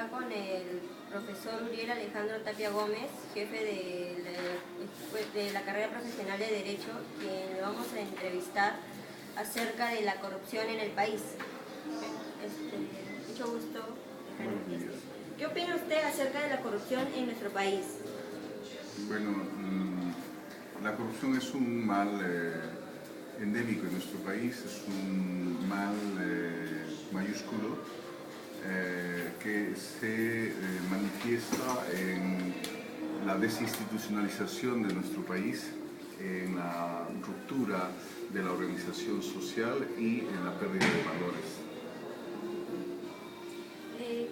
está con el profesor Uriel Alejandro Tapia Gómez, jefe de la carrera profesional de Derecho, quien lo vamos a entrevistar acerca de la corrupción en el país. Mucho gusto. ¿Qué opina usted acerca de la corrupción en nuestro país? Bueno, la corrupción es un mal endémico en nuestro país, es un mal mayúsculo que se manifiesta en la desinstitucionalización de nuestro país, en la ruptura de la organización social y en la pérdida de valores.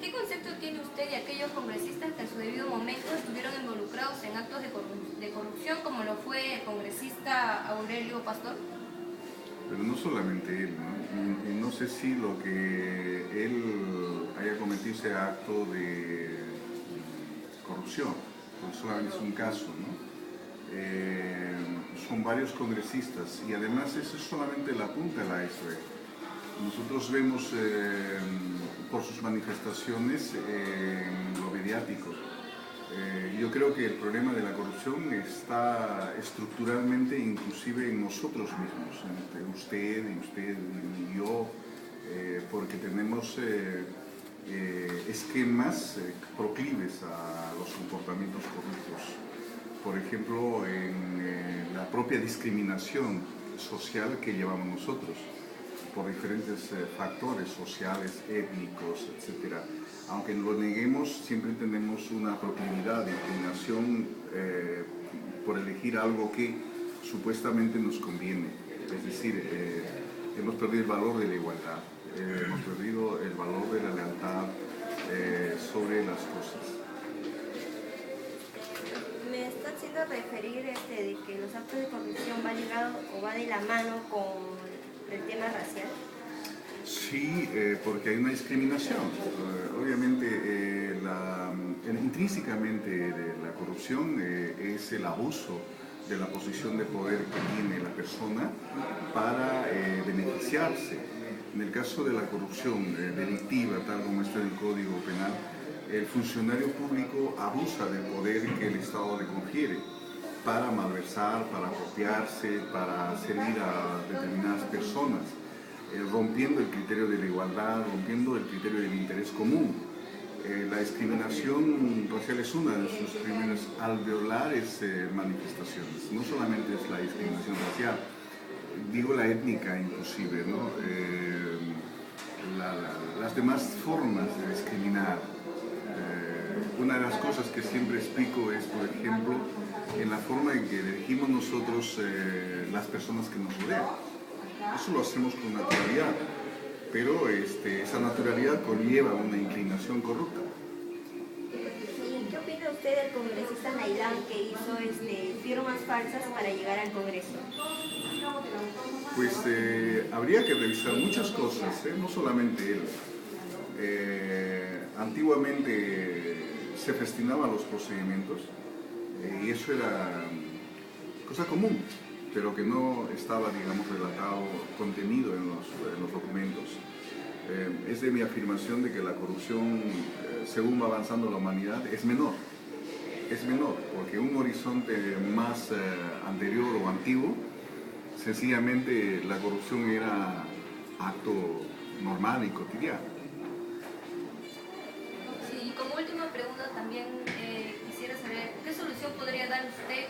¿Qué concepto tiene usted de aquellos congresistas que en su debido momento estuvieron involucrados en actos de corrupción, como lo fue el congresista Aurelio Pastor? Pero no solamente él, ¿no? Y no sé si lo que él haya cometido ese acto de corrupción, porque solamente es un caso, ¿no? Son varios congresistas y además eso es solamente la punta del iceberg. Nosotros vemos por sus manifestaciones en lo mediático. Yo creo que el problema de la corrupción está estructuralmente inclusive en nosotros mismos, entre usted y yo, porque tenemos esquemas proclives a los comportamientos corruptos. Por ejemplo, en la propia discriminación social que llevamos nosotros, por diferentes factores sociales, étnicos, etc. Aunque lo neguemos, siempre tenemos una proclividad de inclinación por elegir algo que supuestamente nos conviene. Es decir, hemos perdido el valor de la igualdad, hemos perdido el valor de la lealtad sobre las cosas. Me está haciendo referir de que los actos de corrupción va ligado o va de la mano con el tema racial. Sí, porque hay una discriminación. Obviamente, intrínsecamente de la corrupción es el abuso de la posición de poder que tiene la persona para beneficiarse. En el caso de la corrupción delictiva, tal como está en el Código Penal, el funcionario público abusa del poder que el Estado le confiere para malversar, para apropiarse, para servir a determinadas personas, rompiendo el criterio de la igualdad, rompiendo el criterio del interés común. La discriminación racial es una de sus primeras alveolares manifestaciones. No solamente es la discriminación racial, digo la étnica inclusive, ¿no? Las demás formas de discriminar. Una de las cosas que siempre explico es, por ejemplo, en la forma en que elegimos nosotros las personas que nos rodean. Eso lo hacemos con naturalidad, pero esa naturalidad conlleva una inclinación corrupta. ¿Y qué opina usted del congresista Nailán que hizo firmas falsas para llegar al Congreso? Pues habría que revisar muchas cosas, no solamente él. Antiguamente se festinaban los procedimientos y eso era cosa común, pero que no estaba, digamos, relatado, contenido en los documentos. Es de mi afirmación de que la corrupción, según va avanzando la humanidad, es menor, porque un horizonte más anterior o antiguo, sencillamente la corrupción era acto normal y cotidiano. Sí, y como última pregunta también quisiera saber qué solución podría dar usted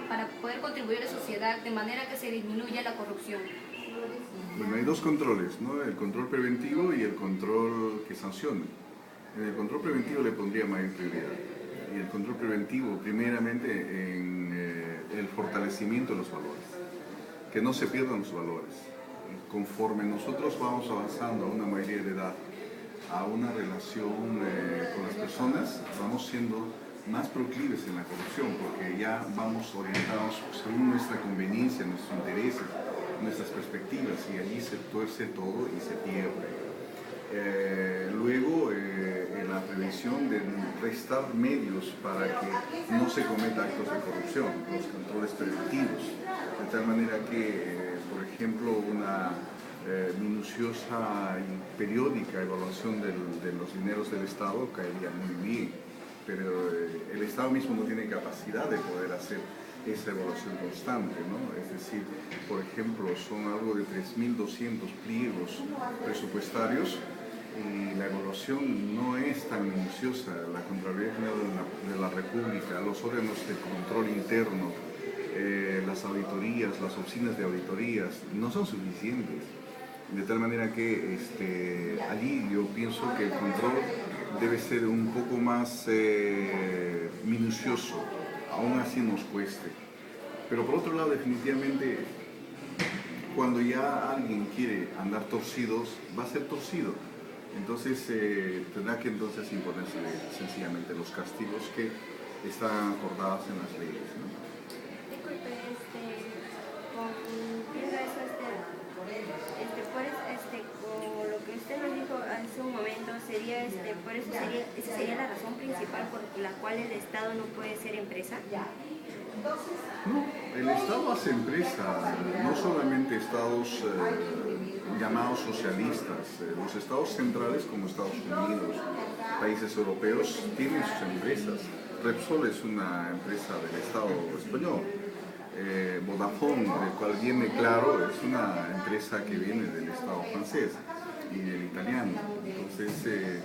para poder contribuir a la sociedad de manera que se disminuya la corrupción. Bueno, hay dos controles, ¿no? El control preventivo y el control que sanciona. En el control preventivo le pondría mayor prioridad. Y el control preventivo, primeramente, en el fortalecimiento de los valores. Que no se pierdan los valores. Conforme nosotros vamos avanzando a una mayoría de edad, a una relación con las personas, vamos siendo más proclives en la corrupción, porque ya vamos orientados según nuestra conveniencia, nuestros intereses, nuestras perspectivas, y allí se tuerce todo y se pierde. Luego, en la prevención de restar medios para que no se cometa actos de corrupción, los controles preventivos, de tal manera que, por ejemplo, una minuciosa y periódica evaluación de los dineros del Estado caería muy bien, pero el Estado mismo no tiene capacidad de poder hacer esa evaluación constante, ¿no? Es decir, por ejemplo, son algo de 3.200 pliegos presupuestarios y la evaluación no es tan minuciosa. La Contraloría General de la República, los órganos de control interno, las auditorías, las oficinas de auditorías, no son suficientes. De tal manera que allí yo pienso que el control debe ser un poco más minucioso, aún así nos cueste. Pero por otro lado, definitivamente, cuando ya alguien quiere andar torcidos, va a ser torcido. Entonces tendrá que entonces imponerse sencillamente los castigos que están acordados en las leyes, ¿no? Disculpe, viendo eso, con lo que usted nos dijo hace un momento, esa sería la razón principal por la cual el Estado no puede ser empresa. No, el Estado hace empresa, no solamente estados llamados socialistas, los estados centrales como Estados Unidos, países europeos, tienen sus empresas. Repsol es una empresa del Estado español. Vodafone, del cual viene Claro, es una empresa que viene del Estado francés y del italiano. Entonces,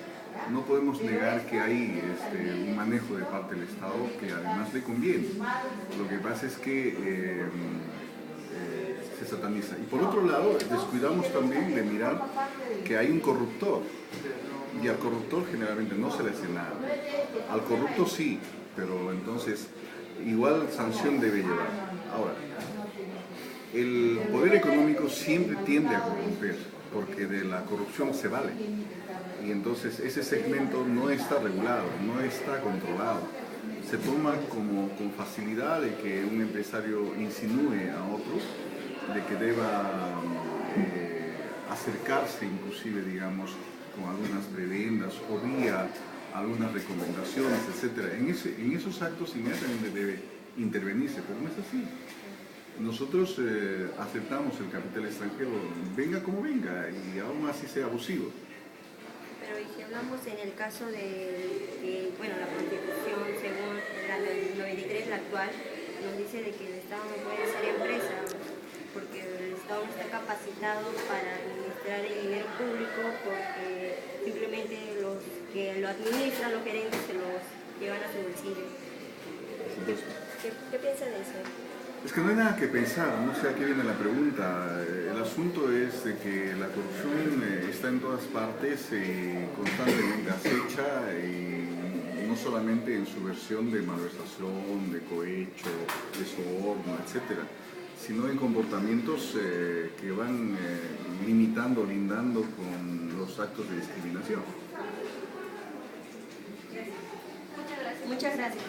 no podemos negar que hay un manejo de parte del Estado que además le conviene. Lo que pasa es que se sataniza. Y por otro lado, descuidamos también de mirar que hay un corruptor. Y al corruptor generalmente no se le hace nada. Al corrupto sí, pero entonces igual sanción debe llevar. Ahora, el poder económico siempre tiende a corromper, porque de la corrupción se vale. Y entonces ese segmento no está regulado, no está controlado. Se toma como con facilidad de que un empresario insinúe a otros de que deba acercarse inclusive, digamos, con algunas prebendas o vía algunas recomendaciones, etc. En esos actos inmediatamente debe intervenirse, pero no es así. Nosotros aceptamos el capital extranjero, venga como venga, y aún así sea abusivo. Pero y si hablamos en el caso de la Constitución, según la 93, la actual, nos dice de que el Estado no puede ser empresa, porque el Estado no está capacitado para administrar el dinero público, porque simplemente los que lo administran, los gerentes, se los llevan a su bolsillo. ¿Qué piensa de eso? Es que no hay nada que pensar, no sé a qué viene la pregunta. El asunto es de que la corrupción está en todas partes, constantemente acecha, y no solamente en su versión de malversación, de cohecho, de soborno, etc., sino en comportamientos que van lindando con los actos de discriminación. Muchas gracias.